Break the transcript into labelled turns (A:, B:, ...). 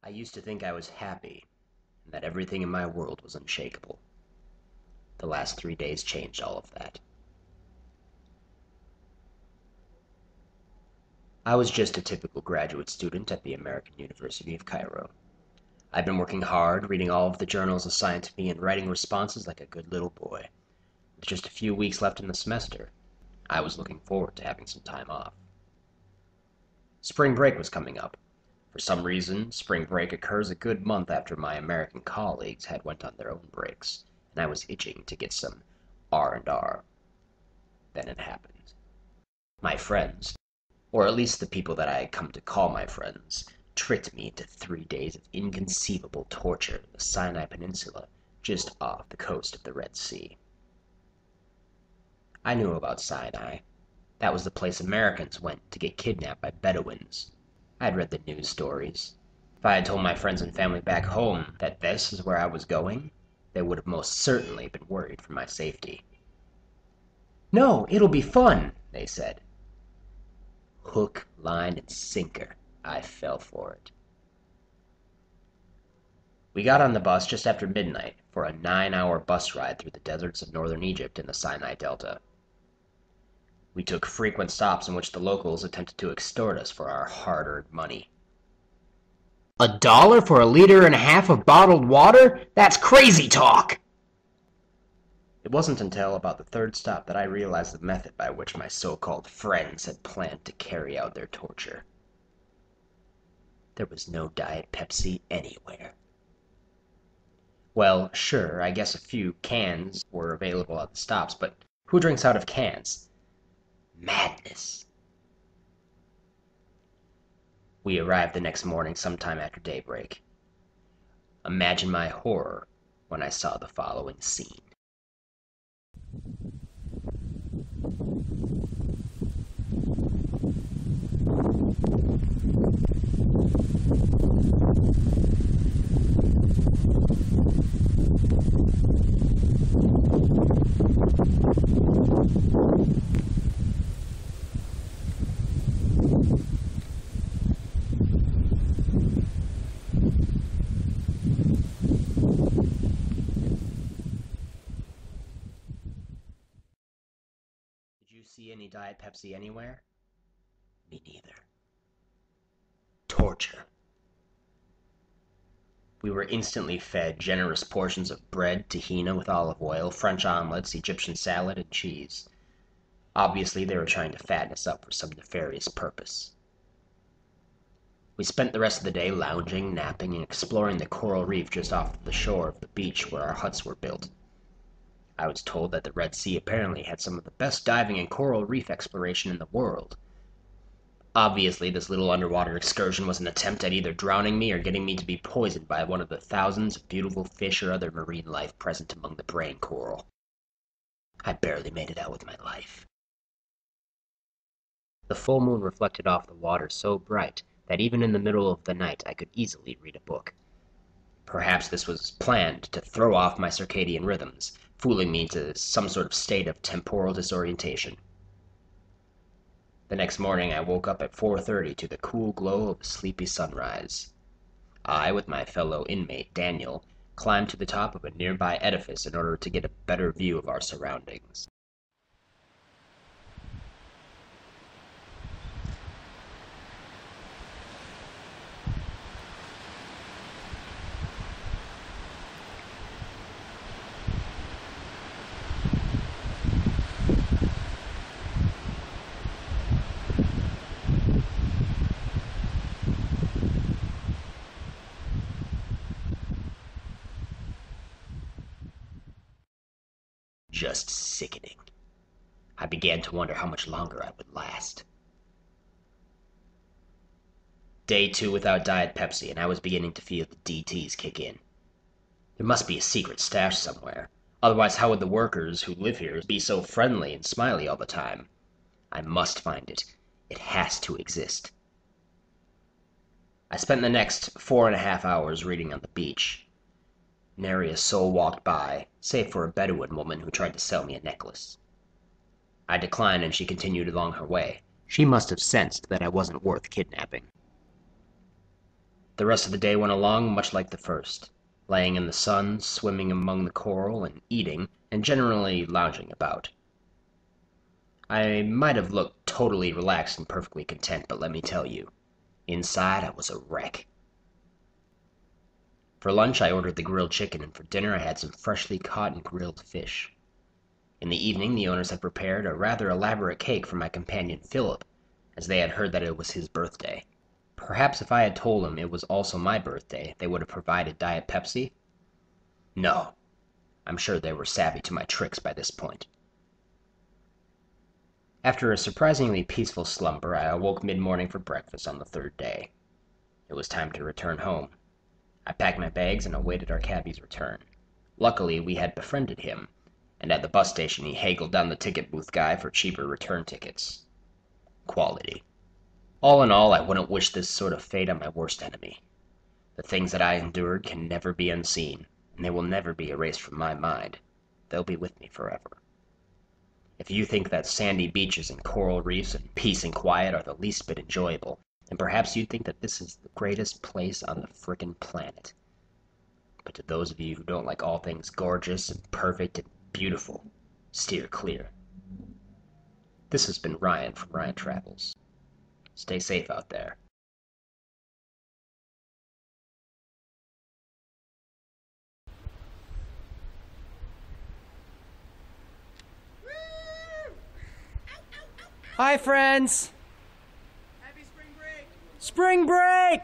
A: I used to think I was happy, and that everything in my world was unshakable. The last 3 days changed all of that. I was just a typical graduate student at the American University of Cairo. I'd been working hard, reading all of the journals assigned to me and writing responses like a good little boy. With just a few weeks left in the semester, I was looking forward to having some time off. Spring break was coming up. For some reason, spring break occurs a good month after my American colleagues had went on their own breaks, and I was itching to get some R&R. Then it happened. My friends, or at least the people that I had come to call my friends, tricked me into 3 days of inconceivable torture in the Sinai Peninsula, just off the coast of the Red Sea. I knew about Sinai. That was the place Americans went to get kidnapped by Bedouins. I had read the news stories. If I had told my friends and family back home that this is where I was going, they would have most certainly been worried for my safety. "No, it'll be fun," they said. Hook, line, and sinker, I fell for it. We got on the bus just after midnight for a 9-hour bus ride through the deserts of northern Egypt and the Sinai Delta. We took frequent stops in which the locals attempted to extort us for our hard-earned money. "$1 for a liter and a half of bottled water? That's crazy talk!" It wasn't until about the third stop that I realized the method by which my so-called friends had planned to carry out their torture. There was no Diet Pepsi anywhere. Well, sure, I guess a few cans were available at the stops, but who drinks out of cans? Madness. We arrived the next morning sometime after daybreak. Imagine my horror when I saw the following scene. Did you see any Diet Pepsi anywhere? Me neither. Torture. We were instantly fed generous portions of bread, tahina with olive oil, French omelets, Egyptian salad, and cheese. Obviously, they were trying to fatten us up for some nefarious purpose. We spent the rest of the day lounging, napping, and exploring the coral reef just off the shore of the beach where our huts were built. I was told that the Red Sea apparently had some of the best diving and coral reef exploration in the world. Obviously, this little underwater excursion was an attempt at either drowning me or getting me to be poisoned by one of the thousands of beautiful fish or other marine life present among the brain coral. I barely made it out with my life. The full moon reflected off the water so bright that even in the middle of the night I could easily read a book. Perhaps this was planned to throw off my circadian rhythms, fooling me into some sort of state of temporal disorientation. The next morning I woke up at 4:30 to the cool glow of a sleepy sunrise. I, with my fellow inmate Daniel, climbed to the top of a nearby edifice in order to get a better view of our surroundings. Just sickening. I began to wonder how much longer I would last. Day 2 without Diet Pepsi, and I was beginning to feel the DTs kick in. There must be a secret stash somewhere. Otherwise, how would the workers who live here be so friendly and smiley all the time? I must find it. It has to exist. I spent the next 4.5 hours reading on the beach. Nary a soul walked by, save for a Bedouin woman who tried to sell me a necklace. I declined and she continued along her way. She must have sensed that I wasn't worth kidnapping. The rest of the day went along much like the first, laying in the sun, swimming among the coral, and eating, and generally lounging about. I might have looked totally relaxed and perfectly content, but let me tell you, inside I was a wreck. For lunch I ordered the grilled chicken, and for dinner I had some freshly caught and grilled fish. In the evening the owners had prepared a rather elaborate cake for my companion Philip, as they had heard that it was his birthday. Perhaps if I had told them it was also my birthday, they would have provided Diet Pepsi? No, I'm sure they were savvy to my tricks by this point. After a surprisingly peaceful slumber, I awoke mid-morning for breakfast on the third day. It was time to return home. I packed my bags and awaited our cabbie's return. Luckily, we had befriended him, and at the bus station he haggled down the ticket booth guy for cheaper return tickets. Quality. All in all, I wouldn't wish this sort of fate on my worst enemy. The things that I endured can never be unseen, and they will never be erased from my mind. They'll be with me forever. If you think that sandy beaches and coral reefs and peace and quiet are the least bit enjoyable, then perhaps you think that this is the greatest place on the frickin' planet. But to those of you who don't like all things gorgeous and perfect and beautiful, steer clear. This has been Ryan from Ryan Travels. Stay safe out there.
B: Hi, friends.
C: Happy spring break.
B: Spring break!